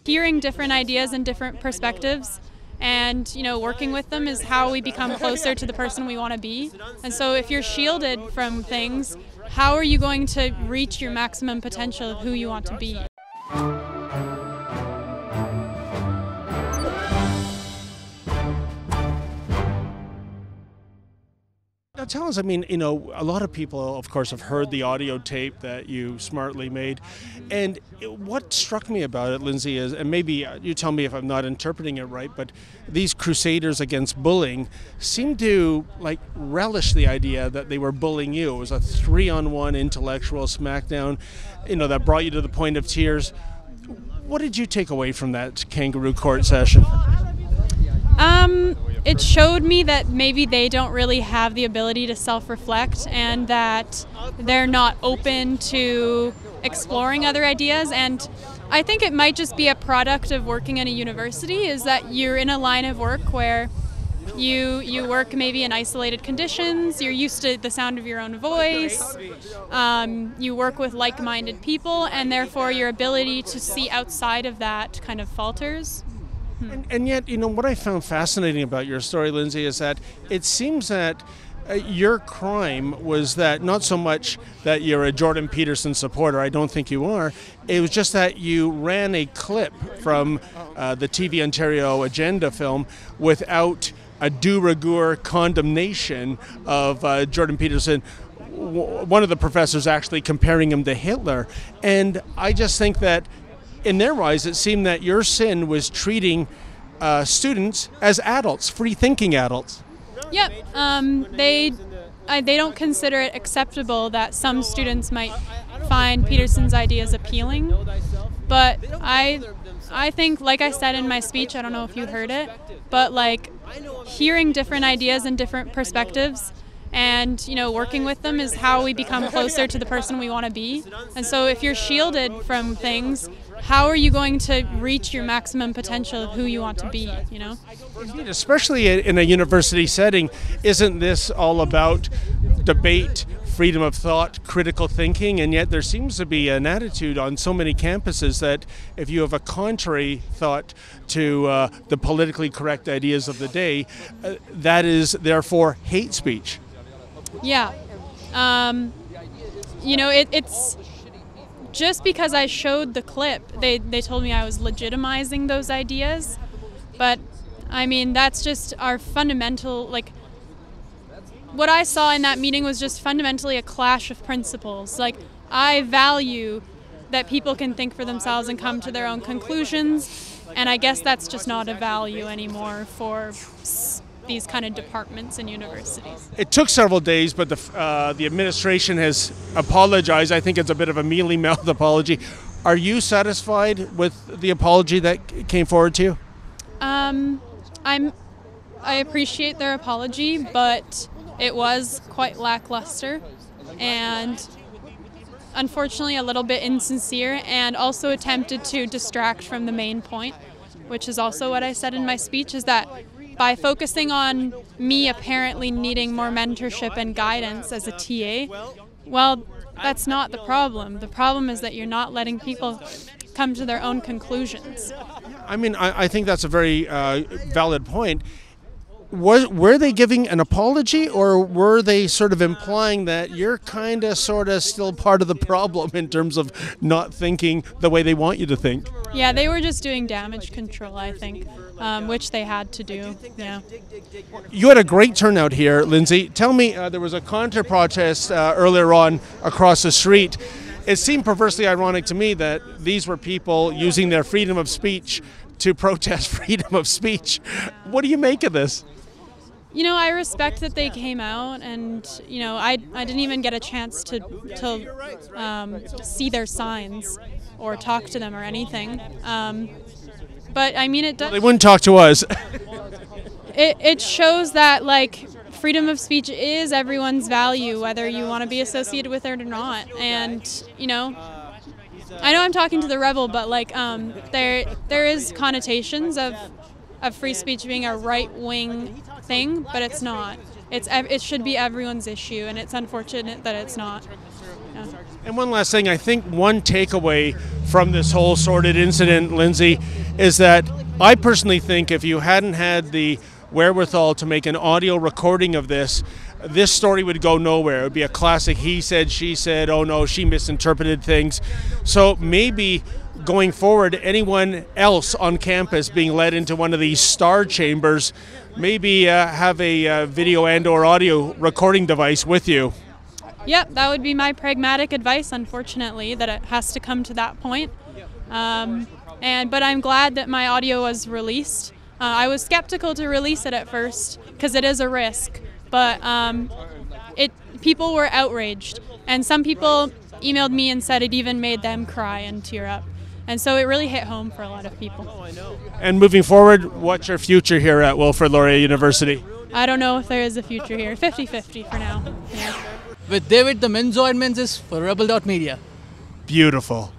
hearing different ideas and different perspectives and, working with them is how we become closer to the person we want to be. And so if you're shielded from things, how are you going to reach your maximum potential of who you want to be? Now tell us, a lot of people, of course, have heard the audio tape that you smartly made. And what struck me about it, Lindsay, is, and maybe you tell me if I'm not interpreting it right, but these crusaders against bullying seem to relish the idea that they were bullying you. It was a 3-on-1 intellectual smackdown, that brought you to the point of tears. What did you take away from that kangaroo court session? It showed me that maybe they don't really have the ability to self-reflect and that they're not open to exploring other ideas. And I think it might just be a product of working in a university, is that you're in a line of work where you work maybe in isolated conditions, you're used to the sound of your own voice, you work with like-minded people, and therefore your ability to see outside of that kind of falters. And yet, what I found fascinating about your story, Lindsay, is that it seems that your crime was that not so much that you're a Jordan Peterson supporter, I don't think you are, it was just that you ran a clip from the TV Ontario Agenda film without a de rigueur condemnation of Jordan Peterson. One of the professors actually comparing him to Hitler. And I just think that in their eyes, it seemed that your sin was treating students as adults, free-thinking adults. Yep. They don't consider it acceptable that some students might find Peterson's ideas appealing. But I think, like I said in my speech, I don't know if you heard it, but hearing different ideas and different perspectives and, working with them is how we become closer to the person we want to be. And so if you're shielded from things, how are you going to reach your maximum potential of who you want to be, Indeed, especially in a university setting, isn't this all about debate, freedom of thought, critical thinking? And yet there seems to be an attitude on so many campuses that if you have a contrary thought to the politically correct ideas of the day, that is therefore hate speech. Yeah. It's just because I showed the clip, they told me I was legitimizing those ideas. But, that's just our fundamental, what I saw in that meeting was just fundamentally a clash of principles. I value that people can think for themselves and come to their own conclusions, and I guess that's just not a value anymore for these kind of departments in universities. It took several days, but the administration has apologized. I think it's a bit of a mealy-mouthed apology. Are you satisfied with the apology that came forward to you? I appreciate their apology, but it was quite lackluster and unfortunately a little bit insincere, and also attempted to distract from the main point, which is also what I said in my speech, is that by focusing on me apparently needing more mentorship and guidance as a TA, well, that's not the problem. The problem is that you're not letting people come to their own conclusions. I think that's a very valid point. Were they giving an apology, or were they sort of implying that you're kind of sort of still part of the problem in terms of not thinking the way they want you to think? Yeah, they were just doing damage control, I think, which they had to do. Yeah. You had a great turnout here, Lindsay. Tell me, there was a counter-protest earlier on across the street. It seemed perversely ironic to me that these were people using their freedom of speech to protest freedom of speech. What do you make of this? I respect that they came out, and I didn't even get a chance to see their signs or talk to them or anything. But it does. Well, they wouldn't talk to us. It shows that freedom of speech is everyone's value, whether you want to be associated with it or not. And I know I'm talking to the rebel, but there is connotations of free speech being a right-wing thing, but it's not. It should be everyone's issue, and it's unfortunate that it's not. Yeah. And one last thing, I think one takeaway from this whole sordid incident, Lindsay, is that I personally think if you hadn't had the wherewithal to make an audio recording of this story would go nowhere. It would be a classic he said, she said, oh no, she misinterpreted things. So maybe going forward, anyone else on campus being led into one of these star chambers, maybe have a video and or audio recording device with you. Yep, that would be my pragmatic advice, unfortunately, that it has to come to that point. But I'm glad that my audio was released. I was skeptical to release it at first because it is a risk, but people were outraged, and some people emailed me and said it even made them cry and tear up. And so it really hit home for a lot of people. And moving forward, what's your future here at Wilfrid Laurier University? I don't know if there is a future here. 50-50 for now. Yeah. With David, the men's is for Rebel.media. Beautiful.